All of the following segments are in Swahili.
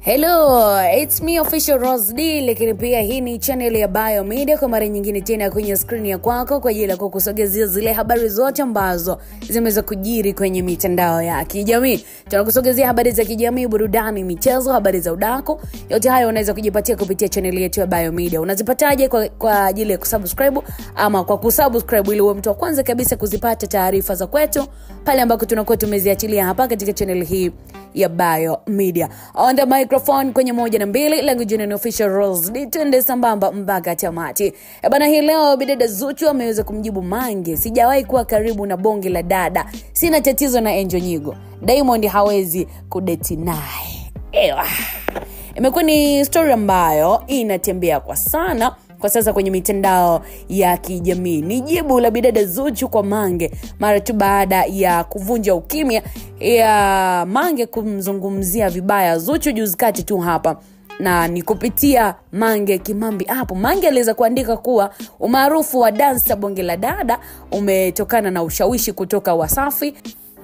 Hello, it's me official Rose D, lakini pia hii ni channel ya Biomedia kwa mara nyingine tena kwenye screen ya kwako kwa ajili ya kukusogezea zile habari zote ambazo zimeweza kujiri kwenye mitandao ya kijamii. Tunakusogezea habari za kijamii, burudani, michezo, habari za udako. Yote hayo unaweza kujipatia kupitia channel yetu ya Biomedia. Unazipataje kwa ajili ya kusubscribe ama kwa kusubscribe ili uwe mtu wa kwanza kabisa kuzipata taarifa za kwetu pale ambako tunakuwa tumeziachilia hapa katika channel hii ya Biomedia. On the microphone kwenye 1 na 2, language ni official Rose D, twende sambamba mpaka tamati. Bana, hii leo bidada Zuchu ameweza kumjibu Mange, sijawahi kuwa karibu na bonge la dada, sina tatizo na Angel Nyigo, Diamond hawezi kudeti naye. Imekuwa ni story ambayo inatembea kwa sana kwa sasa kwenye mitandao ya kijamii. Ni jibu la bidada Zuchu kwa Mange mara tu baada ya kuvunja ukimya ya Mange kumzungumzia vibaya Zuchu juzi kati tu hapa, na ni kupitia Mange Kimambi hapo. Mange aliweza kuandika kuwa umaarufu wa dansa bonge la dada umetokana na ushawishi kutoka Wasafi.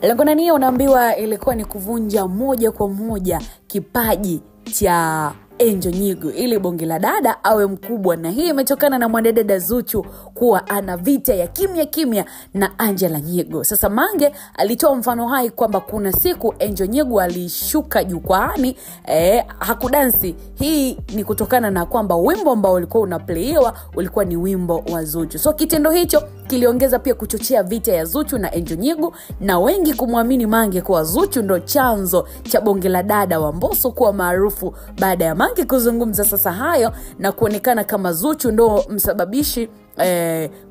Lengo na nia unaambiwa ilikuwa ni kuvunja moja kwa moja kipaji cha Angel Nyigo ili bonge la dada awe mkubwa, na hii imetokana na mwanadada Zuchu kuwa ana vita ya kimya na Angela Nyigo. Sasa Mange alitoa mfano hai kwamba kuna siku Angel Nyigo alishuka jukwaani hakudansi. Hii ni kutokana na kwamba wimbo ambao ulikuwa unaplayiwa ulikuwa ni wimbo wa Zuchu. So kitendo hicho kiliongeza pia kuchochea vita ya Zuchu na Angel Nyigo, na wengi kumwamini Mange kwa Zuchu ndo chanzo cha bonge la dada wa Mbosso kuwa maarufu baada ya Mange kuzungumza sasa hayo na kuonekana kama Zuchu ndo msababishi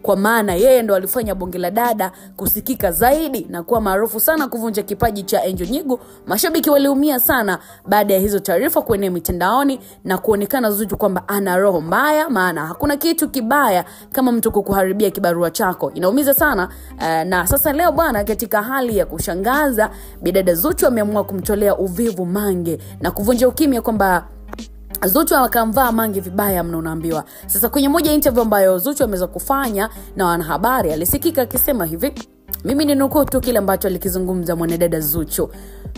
kwa maana yeye ndo alifanya bonge la dada kusikika zaidi na kuwa maarufu sana, kuvunja kipaji cha Angel Nyigo. Mashabiki waliumia sana baada ya hizo taarifa kuenea mitandaoni na kuonekana Zuchu kwamba ana roho mbaya, maana hakuna kitu kibaya kama mtu kukuharibia kibarua chako. Inaumiza sana. Na sasa leo bwana, katika hali ya kushangaza, bidada Zuchu ameamua kumtolea uvivu Mange na kuvunja ukimya kwamba Zuchu akamvaa Mange vibaya mno unaambiwa. Sasa kwenye moja interview ambayo Zuchu ameweza kufanya na wanahabari, alisikika akisema hivi, mimi ni nukuu tu kile ambacho alikizungumza mwanadada Zuchu.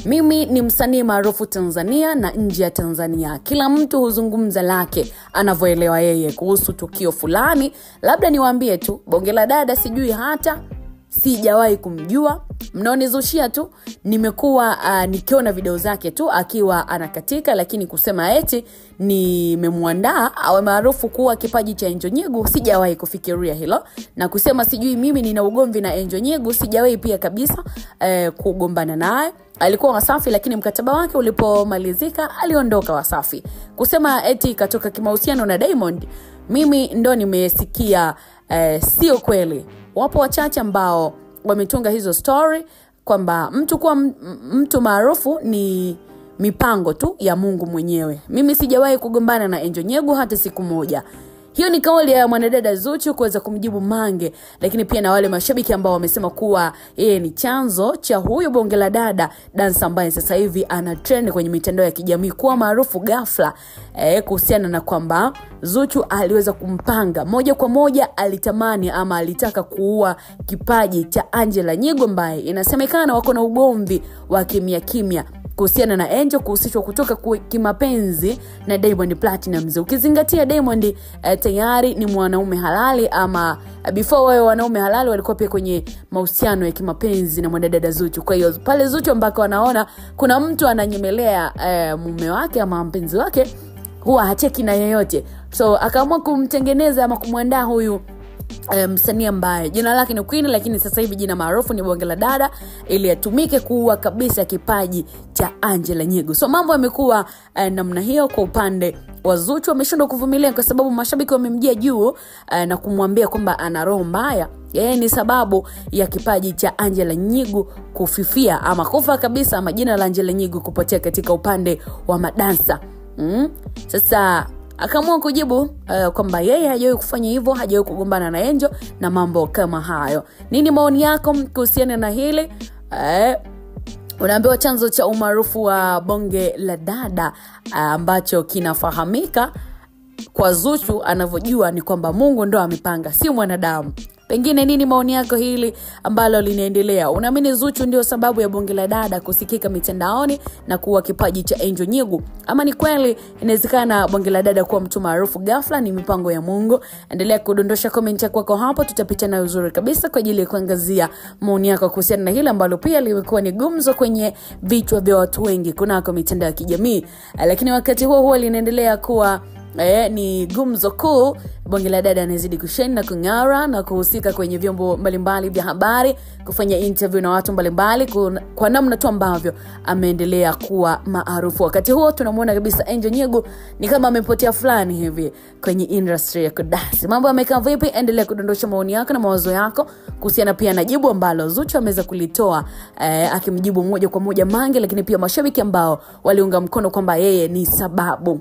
Mimi ni msanii maarufu Tanzania na nje ya Tanzania. Kila mtu huzungumza lake anavyoelewa yeye kuhusu tukio fulani. Labda niwaambie tu, bonge la dada sijui hata sijawahi kumjua. Mnaonizushia tu, nimekuwa nikiona video zake tu akiwa anakatika, lakini kusema eti nimemuandaa awe maarufu kuwa kipaji cha Angel Nyigo, sijawahi kufikiria hilo. Na kusema sijui mimi nina ugomvi na Angel Nyigo, sijawahi pia kabisa kugombana naye. Alikuwa Wasafi, lakini mkataba wake ulipomalizika aliondoka Wasafi. Kusema eti katoka kimahusiano na Diamond, mimi ndo nimesikia sio kweli. Wapo wachache ambao wametunga hizo story kwamba mtu kuwa mtu maarufu ni mipango tu ya Mungu mwenyewe. Mimi sijawahi kugombana na Angel Nyigo hata siku moja. Hiyo ni kauli ya mwanadada Zuchu kuweza kumjibu Mange, lakini pia na wale mashabiki ambao wamesema kuwa yeye ni chanzo cha huyo bonge la dada dansa ambaye sasa hivi ana trend kwenye mitandao ya kijamii kuwa maarufu ghafla, kuhusiana na kwamba Zuchu aliweza kumpanga moja kwa moja, alitamani ama alitaka kuua kipaji cha Angela Nyigo ambaye inasemekana wako na ugomvi wa kimya kuhusiana na Angel kuhusishwa kutoka kimapenzi na Diamond Platnumz. Ukizingatia Diamond tayari ni mwanaume halali, ama before wao wanaume halali walikuwa pia kwenye mahusiano ya kimapenzi na mwanadada Zuchu. Kwa hiyo pale Zuchu ambako wanaona kuna mtu ananyemelea mume wake ama mpenzi wake, huwa hacheki na yeyote. So akaamua kumtengeneza ama kumwandaa huyu msanii ambaye jina lake ni Queen, lakini sasa hivi jina maarufu ni bonge la dada, ili atumike kuua kabisa kipaji cha Angela Nyigo. So mambo yamekuwa namna hiyo kwa upande wa Zuchu. Ameshindwa kuvumilia kwa sababu mashabiki wamemjia juu na kumwambia kwamba ana roho mbaya. Yeye ni sababu ya kipaji cha Angela Nyigo kufifia ama kufa kabisa, ama jina la Angela Nyigo kupotea katika upande wa madansa. Sasa akaamua kujibu kwamba yeye hajawahi kufanya hivyo, hajawahi kugombana na Angel na mambo kama hayo. Nini maoni yako kuhusiana na hili? Unaambiwa chanzo cha umaarufu wa bonge la dada ambacho kinafahamika kwa Zuchu anavyojua ni kwamba Mungu ndo amepanga, si mwanadamu. Pengine nini maoni yako hili ambalo linaendelea? Unaamini Zuchu ndio sababu ya bonge la dada kusikika mitandaoni na kuwa kipaji cha Angel Nyigu? Ama ni kweli inawezekana bonge la dada kuwa mtu maarufu ghafla ni mipango ya Mungu? Endelea kudondosha comment yako hapo, tutapita nayo uzuri kabisa kwa ajili ya kuangazia maoni yako kuhusiana na hili ambalo pia limekuwa ni gumzo kwenye vichwa vya watu wengi kunako mitandao ya kijamii. Lakini wakati huo linaendelea kuwa ni gumzo kuu. Bonge la dada anazidi kushine na kung'ara na kuhusika kwenye vyombo mbalimbali vya habari, kufanya interview na watu mbalimbali kwa namna tu ambavyo ameendelea kuwa maarufu. Wakati huo tunamuona kabisa Angel Nyigu ni kama amepotea fulani hivi kwenye industry ya kudance. Mambo yamekaa vipi? Endelea kudondosha maoni yako na mawazo yako kuhusiana pia na jibu ambalo Zuchu ameweza kulitoa, akimjibu moja kwa moja Mange, lakini pia mashabiki ambao waliunga mkono kwamba yeye ni sababu.